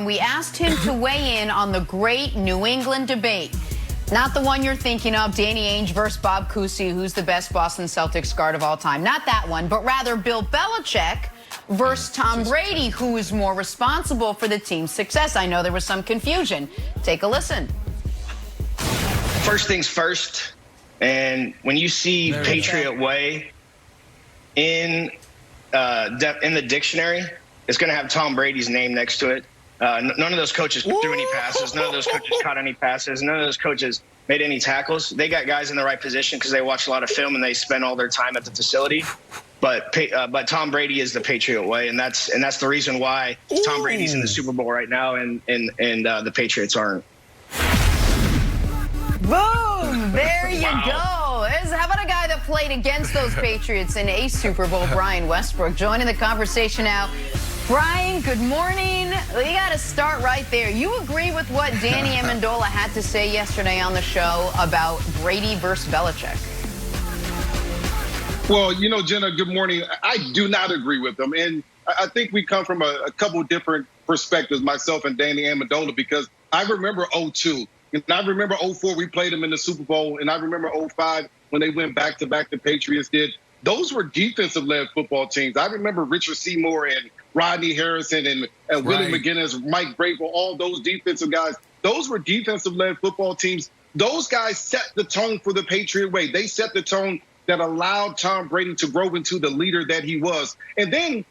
and we asked him to weigh in on the great New England debate. Not the one you're thinking of, Danny Ainge versus Bob Cousy, who's the best Boston Celtics guard of all time. Not that one, but rather Bill Belichick versus Tom Brady, who is more responsible for the team's success. I know there was some confusion. Take a listen. First things first, and when you see Patriot Way in the dictionary, it's going to have Tom Brady's name next to it. None of those coaches threw any passes. None of those coaches caught any passes. None of those coaches made any tackles. They got guys in the right position because they watch a lot of film and they spend all their time at the facility. But Tom Brady is the Patriot Way, and that's the reason why Tom Brady's in the Super Bowl right now, and the Patriots aren't. Boom! There you go. How about a guy that played against those Patriots in a Super Bowl, Brian Westbrook, joining the conversation now. Brian, good morning. You got to start right there. You agree with what Danny Amendola had to say yesterday on the show about Brady versus Belichick? Well, you know, Jenna, good morning. I do not agree with them. And I think we come from a couple different perspectives, myself and Danny Amendola, because I remember 2002. And I remember 2004, we played them in the Super Bowl. And I remember 2005 when they went back-to-back, the Patriots did. Those were defensive-led football teams. I remember Richard Seymour and Rodney Harrison and Willie McGinnis, Mike Vrabel, all those defensive guys. Those were defensive-led football teams. Those guys set the tone for the Patriot Way. They set the tone that allowed Tom Brady to grow into the leader that he was. And then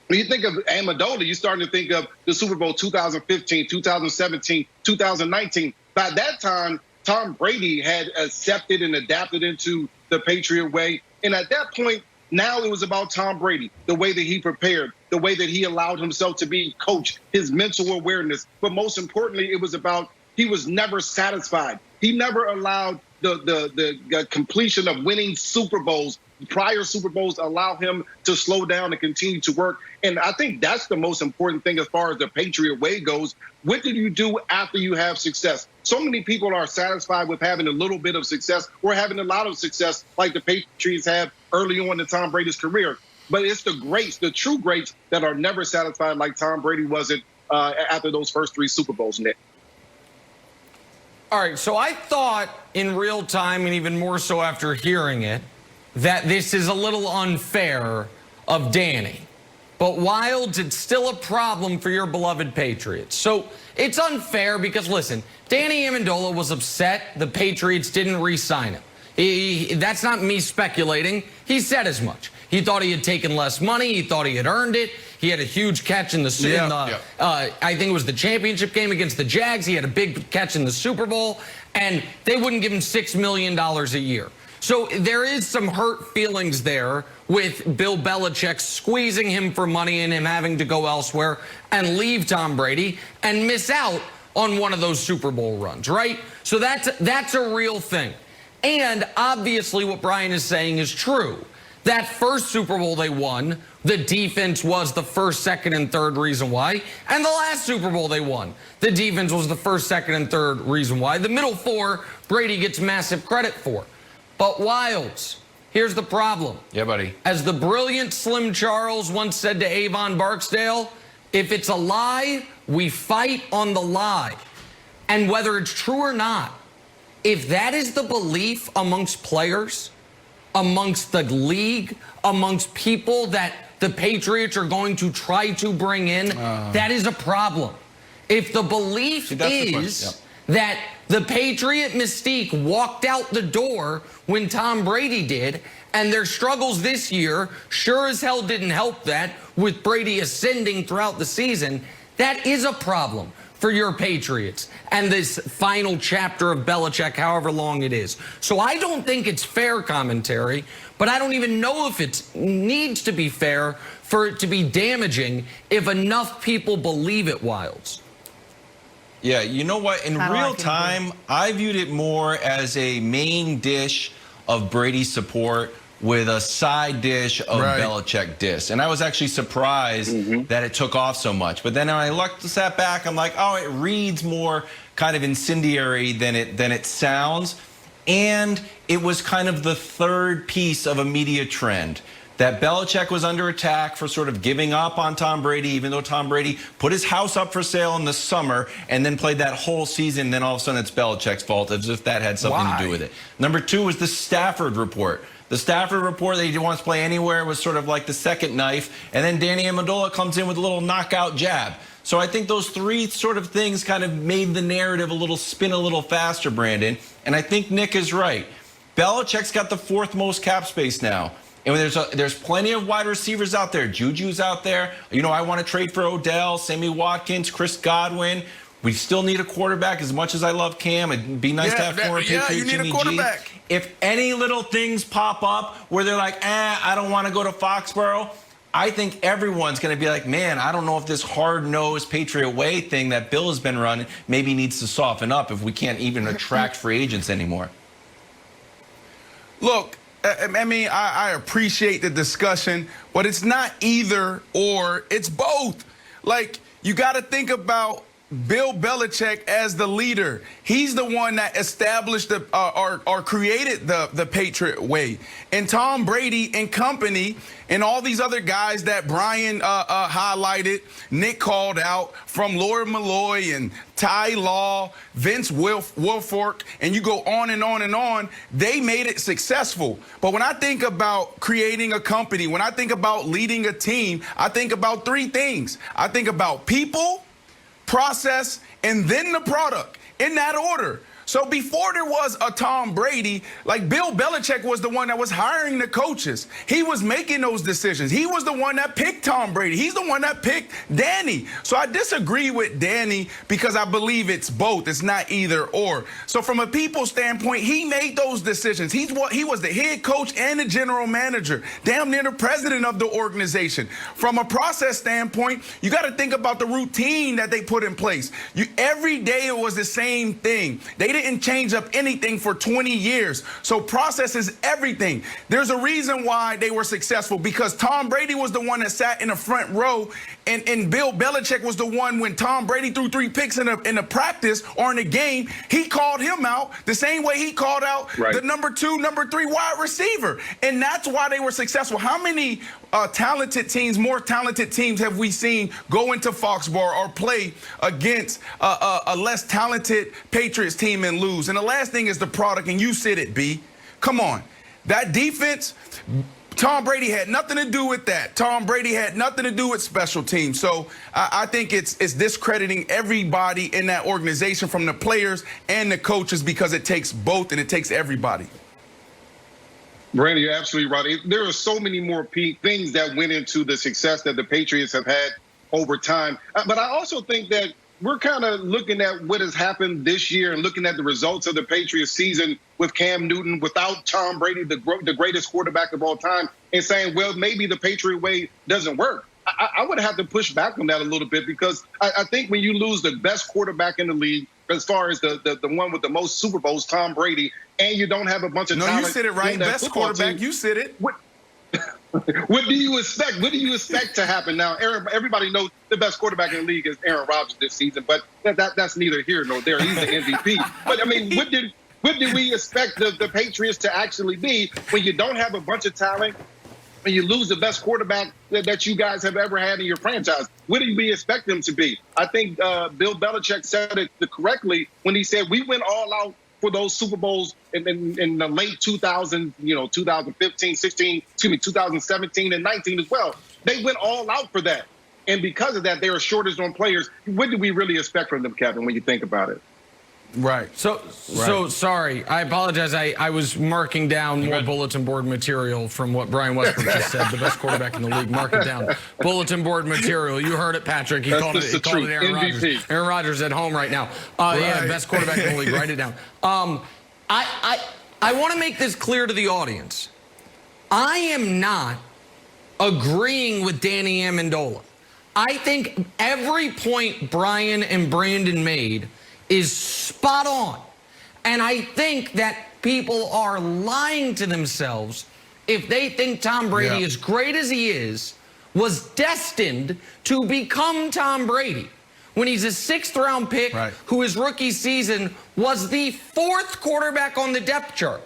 when you think of Amendola, you're starting to think of the Super Bowl 2015, 2017, 2019. By that time, Tom Brady had accepted and adapted into the Patriot Way. And at that point, now it was about Tom Brady, the way that he prepared, the way that he allowed himself to be coached, his mental awareness. But most importantly, it was about he was never satisfied. He never allowed the completion of winning Super Bowls, prior Super Bowls, allow him to slow down and continue to work. And I think that's the most important thing as far as the Patriot Way goes. What did you do after you have success? So many people are satisfied with having a little bit of success or having a lot of success like the Patriots have early on in Tom Brady's career. But it's the greats, the true greats, that are never satisfied like Tom Brady wasn't after those first 3 Super Bowls, Nick. All right, so I thought in real time, and even more so after hearing it, that this is a little unfair of Danny. But Wilds, it's still a problem for your beloved Patriots. So it's unfair because, listen, Danny Amendola was upset the Patriots didn't re-sign him. That's not me speculating. He said as much. He thought he had taken less money. He thought he had earned it. He had a huge catch in the I think it was the championship game against the Jags. He had a big catch in the Super Bowl, and they wouldn't give him $6 million a year. So there is some hurt feelings there with Bill Belichick squeezing him for money and him having to go elsewhere and leave Tom Brady and miss out on one of those Super Bowl runs, right? So that's a real thing. And obviously what Brian is saying is true. That first Super Bowl they won, the defense was the first, second, and third reason why. And the last Super Bowl they won, the defense was the first, second, and third reason why. The middle 4, Brady gets massive credit for. But Wilds, here's the problem. Yeah, buddy. As the brilliant Slim Charles once said to Avon Barksdale, if it's a lie, we fight on the lie. And whether it's true or not, if that is the belief amongst players, amongst the league, amongst people that the Patriots are going to try to bring in, that is a problem. If the belief is that the Patriot mystique walked out the door when Tom Brady did, and their struggles this year sure as hell didn't help that with Brady ascending throughout the season, that is a problem for your Patriots and this final chapter of Belichick, however long it is. So I don't think it's fair commentary, but I don't even know if it needs to be fair for it to be damaging if enough people believe it, Wilds. Yeah, you know what? In real time, I viewed it more as a main dish of Brady support with a side dish of Belichick diss. And I was actually surprised that it took off so much. But then when I sat back, I'm like, oh, it reads more kind of incendiary than it sounds. And it was kind of the third piece of a media trend. that Belichick was under attack for sort of giving up on Tom Brady, even though Tom Brady put his house up for sale in the summer and then played that whole season. Then all of a sudden it's Belichick's fault, as if that had something to do with it. Number 2 was the Stafford report. The Stafford report that he didn't want to play anywhere was sort of like the second knife. And then Danny Amendola comes in with a little knockout jab. So I think those 3 sort of things kind of made the narrative spin a little faster, Brandon. And I think Nick is right. Belichick's got the 4th most cap space now. And there's plenty of wide receivers out there. Juju's out there. You know, I want to trade for Odell, Sammy Watkins, Chris Godwin. We still need a quarterback. As much as I love Cam, it'd be nice to have former Patriot Jimmy G. If any little things pop up where they're like, I don't want to go to Foxborough, I think everyone's going to be like, man, I don't know if this hard-nosed Patriot way thing that Bill has been running maybe needs to soften up if we can't even attract free agents anymore. Look, I mean, I appreciate the discussion, but it's not either or, it's both. Like, you got to think about Bill Belichick as the leader. He's the one that established or created the Patriot way. And Tom Brady and company and all these other guys that Brian highlighted, Nick called out, from Lord Malloy and Ty Law, Vince Wilfork, and you go on and on and on, they made it successful. But when I think about creating a company, when I think about leading a team, I think about 3 things. I think about people, process, and then the product, in that order. So before there was a Tom Brady, like Bill Belichick was the one that was hiring the coaches. He was making those decisions. He was the one that picked Tom Brady. He's the one that picked Danny. So I disagree with Danny because I believe it's both. It's not either or. So from a people standpoint, he made those decisions. He was the head coach and the general manager, damn near the president of the organization. From a process standpoint, you got to think about the routine that they put in place. Every day it was the same thing. They didn't change up anything for 20 years. So process is everything. There's a reason why they were successful, because Tom Brady was the one that sat in the front row, and Bill Belichick was the one when Tom Brady threw 3 picks in a practice or in a game, he called him out the same way he called out the number 2, number 3 wide receiver. And that's why they were successful. How many more talented teams have we seen go into Foxborough or play against a less talented Patriots team and lose? And the last thing is the product, and you said it, B. Come on. That defense, Tom Brady had nothing to do with that. Tom Brady had nothing to do with special teams. So I think it's discrediting everybody in that organization, from the players and the coaches, because it takes both and it takes everybody. Brandon, you're absolutely right. There are so many more things that went into the success that the Patriots have had over time. But I also think that we're kind of looking at what has happened this year and looking at the results of the Patriots season with Cam Newton, without Tom Brady, the greatest quarterback of all time, and saying, well, maybe the Patriot way doesn't work. I would have to push back on that a little bit, because I think when you lose the best quarterback in the league, as far as the one with the most Super Bowls, Tom Brady, and you don't have a bunch of talent. No, you said it right. Best quarterback. You said it. What do you expect? What do you expect to happen now? Everybody knows the best quarterback in the league is Aaron Rodgers this season, but that's neither here nor there. He's the MVP. But I mean, what did we expect the Patriots to actually be when you don't have a bunch of talent? And you lose the best quarterback that you guys have ever had in your franchise? What do we expect them to be? I think Bill Belichick said it correctly when he said we went all out for those Super Bowls in the late 2015, 16, 2017 and 19 as well. They went all out for that. And because of that, they are shortage on players. What do we really expect from them, Kevin, when you think about it? Right. So sorry. I apologize. I was marking down more bulletin board material from what Brian Westbrook just said. The best quarterback in the league. Mark it down. Bulletin board material. You heard it, Patrick. He called it Aaron Rodgers. Aaron Rodgers at home right now. Yeah, best quarterback in the league. Write it down. I want to make this clear to the audience. I am not agreeing with Danny Amendola. I think every point Brian and Brandon made is spot on. And I think that people are lying to themselves if they think Tom Brady, as great as he is, was destined to become Tom Brady when he's a 6th-round pick who his rookie season was the 4th quarterback on the depth chart.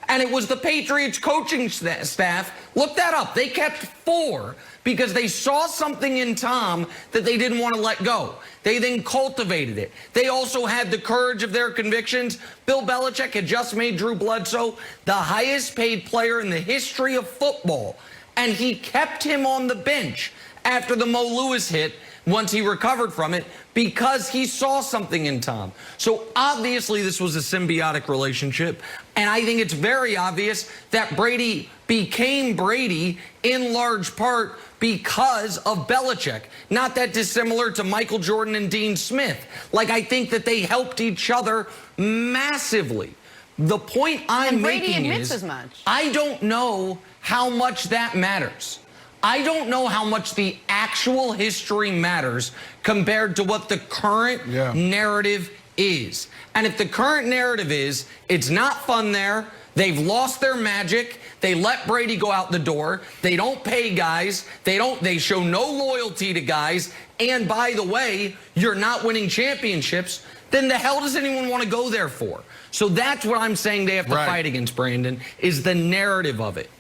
And it was the Patriots coaching staff. Look that up. They kept 4 because they saw something in Tom that they didn't want to let go. They then cultivated it. They also had the courage of their convictions. Bill Belichick had just made Drew Bledsoe the highest paid player in the history of football. And he kept him on the bench after the Mo Lewis hit once he recovered from it because he saw something in Tom. So obviously this was a symbiotic relationship. And I think it's very obvious that Brady became Brady in large part because of Belichick. Not that dissimilar to Michael Jordan and Dean Smith. Like, I think that they helped each other massively. The point I'm making is, as much. I don't know how much that matters. I don't know how much the actual history matters compared to what the current narrative is. And if the current narrative is, it's not fun there, they've lost their magic, they let Brady go out the door, they don't pay guys, they show no loyalty to guys, and by the way, you're not winning championships, then the hell does anyone want to go there for? So that's what I'm saying they have to fight against, Brandon, is the narrative of it.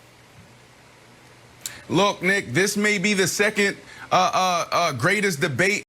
Look, Nick, this may be the second greatest debate